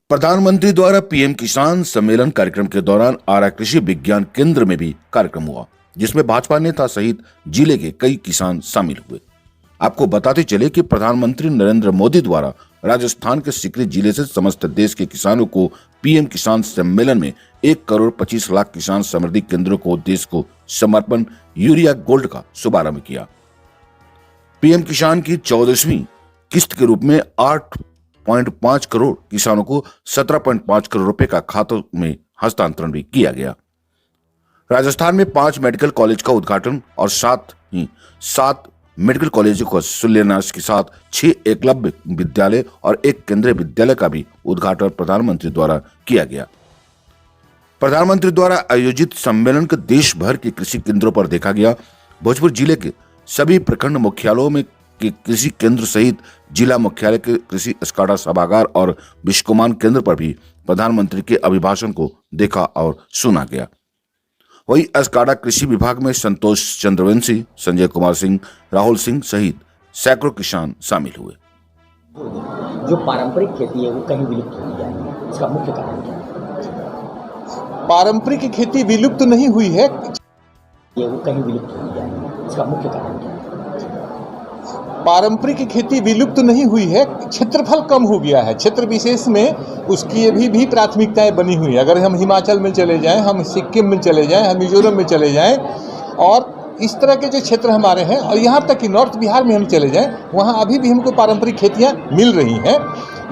प्रधानमंत्री द्वारा पीएम किसान सम्मेलन कार्यक्रम के दौरान आरा कृषि विज्ञान केंद्र में भी कार्यक्रम हुआ, जिसमें भाजपा नेता सहित जिले के कई किसान शामिल हुए। आपको बताते चले कि प्रधानमंत्री नरेंद्र मोदी द्वारा राजस्थान के सिकरी जिले से समस्त देश के किसानों को पीएम किसान सम्मेलन में 1,25,00,000 किसान समृद्धि केंद्रों को देश को समर्पण यूरिया गोल्ड का शुभारंभ किया। पीएम किसान की 14वीं किस्त के रूप में 8.5 करोड़ किसानों को 17.5 करोड़ रुपए का खातों में हस्तांतरण भी किया गया। राजस्थान में 5 मेडिकल कॉलेज का उद्घाटन और साथ ही 7 मेडिकल कॉलेजों का शिलान्यास के साथ 6 एकलव्य विद्यालय और 1 केंद्रीय विद्यालय का भी उद्घाटन प्रधानमंत्री द्वारा किया गया। प्रधानमंत्री द्वारा आयोजित सम्मेलन के देश भर के कृषि केंद्रों पर देखा गया। भोजपुर जिले के सभी प्रखंड मुख्यालयों में के कृषि केंद्र सहित जिला मुख्यालय के कृषि स्काडा सभागार और विश्वकुमान केंद्र पर भी प्रधानमंत्री के अभिभाषण को देखा और सुना गया। वहीं स्काडा कृषि विभाग में संतोष चंद्रवंशी, संजय कुमार सिंह, राहुल सिंह सहित सैकड़ों किसान शामिल हुए। जो पारंपरिक खेती है वो कहीं विलुप्त हो जाएगी, इसका मुख्य कारण क्या है? पारंपरिक खेती विलुप्त नहीं हुई है, ये वो कहीं विलुप्त हो जाएगी, इसका मुख्य कारण क्या है? पारंपरिक खेती विलुप्त नहीं हुई है, क्षेत्रफल कम हो गया है। क्षेत्र विशेष में उसकी अभी भी प्राथमिकताएं बनी हुई है। अगर हम हिमाचल में चले जाएं, हम सिक्किम में चले जाएं, हम मिजोरम में चले जाएं और इस तरह के जो क्षेत्र हमारे हैं, और यहाँ तक कि नॉर्थ बिहार में हम चले जाएं, वहाँ अभी भी हमको पारंपरिक खेतियाँ मिल रही हैं।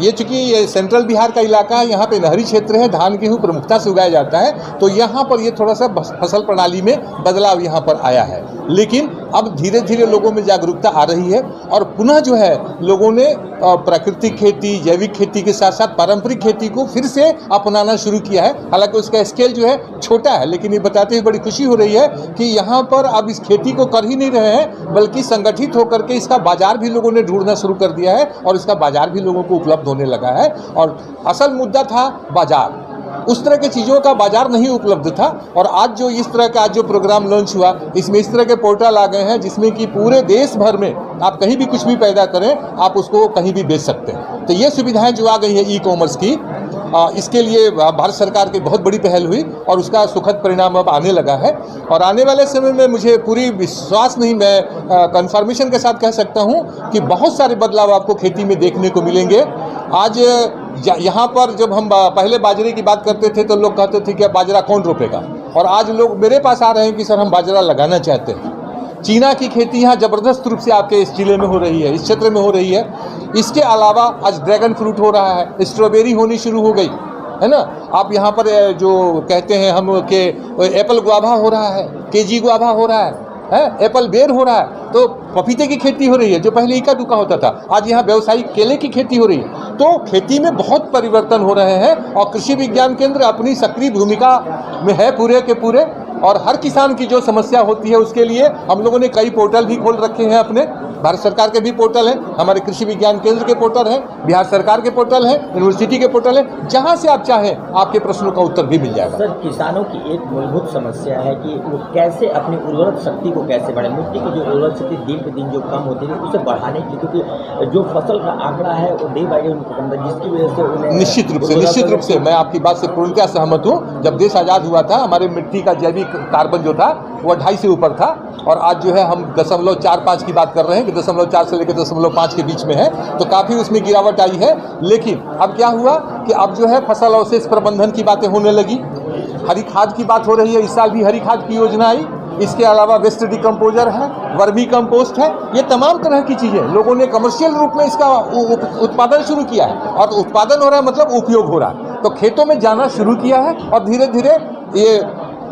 ये चूँकि ये सेंट्रल बिहार का इलाका है, यहाँ पे नहरी क्षेत्र है, धान गेहूँ प्रमुखता से उगाया जाता है, तो यहाँ पर ये थोड़ा सा फसल प्रणाली में बदलाव यहाँ पर आया है। लेकिन अब धीरे धीरे लोगों में जागरूकता आ रही है और पुनः जो है लोगों ने प्राकृतिक खेती, जैविक खेती के साथ साथ पारंपरिक खेती को फिर से अपनाना शुरू किया है। हालांकि उसका स्केल जो है छोटा है, लेकिन ये बताते हुए बड़ी खुशी हो रही है कि यहाँ पर अब इस खेती को कर ही नहीं रहे हैं, बल्कि संगठित होकर के इसका बाजार भी लोगों ने ढूंढना शुरू कर दिया है और इसका बाजार भी लोगों को उपलब्ध होने लगा है। और असल मुद्दा था बाजार, उस तरह की चीज़ों का बाजार नहीं उपलब्ध था। और आज जो इस तरह का आज जो प्रोग्राम लॉन्च हुआ, इसमें इस तरह के पोर्टल आ गए हैं जिसमें कि पूरे देश भर में आप कहीं भी कुछ भी पैदा करें, आप उसको कहीं भी बेच सकते हैं। तो ये सुविधाएं जो आ गई है ई कॉमर्स की, इसके लिए भारत सरकार की बहुत बड़ी पहल हुई और उसका सुखद परिणाम अब आने लगा है। और आने वाले समय में मुझे पूरी विश्वास नहीं, मैं कंफर्मेशन के साथ कह सकता हूँ कि बहुत सारे बदलाव आपको खेती में देखने को मिलेंगे। आज यहाँ पर जब हम पहले बाजरे की बात करते थे तो लोग कहते थे कि बाजरा कौन रोपेगा, और आज लोग मेरे पास आ रहे हैं कि सर हम बाजरा लगाना चाहते हैं। चीना की खेती यहाँ ज़बरदस्त रूप से आपके इस जिले में हो रही है, इस क्षेत्र में हो रही है। इसके अलावा आज ड्रैगन फ्रूट हो रहा है, स्ट्रॉबेरी होनी शुरू हो गई है ना। आप यहाँ पर जो कहते हैं हम के एप्पल गुआवा हो रहा है, केजी गुआवा हो रहा है, एप्पल बेर हो रहा है। तो पपीते की खेती हो रही है, जो पहले इक्का दुक्का होता था, आज यहाँ व्यावसायिक केले की खेती हो रही है। तो खेती में बहुत परिवर्तन हो रहे हैं और कृषि विज्ञान केंद्र अपनी सक्रिय भूमिका में है पूरे के पूरे। और हर किसान की जो समस्या होती है उसके लिए हम लोगों ने कई पोर्टल भी खोल रखे हैं अपने। भारत सरकार के भी पोर्टल हैं, हमारे कृषि विज्ञान केंद्र के पोर्टल हैं, बिहार सरकार के पोर्टल हैं, यूनिवर्सिटी के पोर्टल हैं, जहां से आप चाहें आपके प्रश्नों का उत्तर भी मिल जाएगा। सर, किसानों की एक मूलभूत समस्या है कि वो कैसे अपनी उर्वरक शक्ति को कैसे बढ़ाएं। मिट्टी की जो उर्वरक शक्ति दिन पे दिन जो कम होती है उसे बढ़ाने की, क्योंकि जो फसल का आंकड़ा है वो डे बाई डे उनको कम है, जिसकी वजह से उन्हें निश्चित रूप से मैं आपकी बात से पूर्णतः सहमत हूँ। जब देश आज़ाद हुआ था, हमारे मिट्टी का जैविक कार्बन जो था वो 2.5 से ऊपर था, और आज जो है हम 0.45 की बात कर रहे हैं कि 0.4 से लेकर 0.5 के बीच में है, तो काफ़ी उसमें गिरावट आई है। लेकिन अब क्या हुआ कि अब जो है फसल अवशेष प्रबंधन की बातें होने लगी, हरी खाद की बात हो रही है। इस साल भी हरी खाद की योजना आई। इसके अलावा वेस्ट डिकम्पोजर है, वर्मी कंपोस्ट है, ये तमाम तरह की चीज़ें लोगों ने कमर्शियल रूप में इसका उत्पादन शुरू किया है। और उत्पादन हो रहा है मतलब उपयोग हो रहा है, तो खेतों में जाना शुरू किया है और धीरे धीरे ये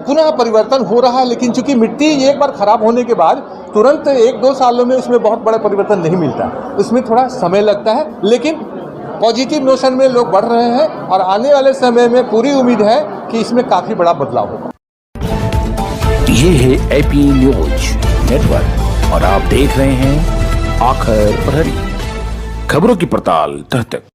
पुनः परिवर्तन हो रहा है। लेकिन चूंकि मिट्टी एक बार खराब होने के बाद तुरंत 1-2 सालों में उसमें बहुत बड़ा परिवर्तन नहीं मिलता, उसमें थोड़ा समय लगता है। लेकिन पॉजिटिव नोशन में लोग बढ़ रहे हैं और आने वाले समय में पूरी उम्मीद है कि इसमें काफ़ी बड़ा बदलाव होगा। ये है एपी न्यूज नेटवर्क और आप देख रहे हैं आखिर प्रहरी, खबरों की पड़ताल तह तक।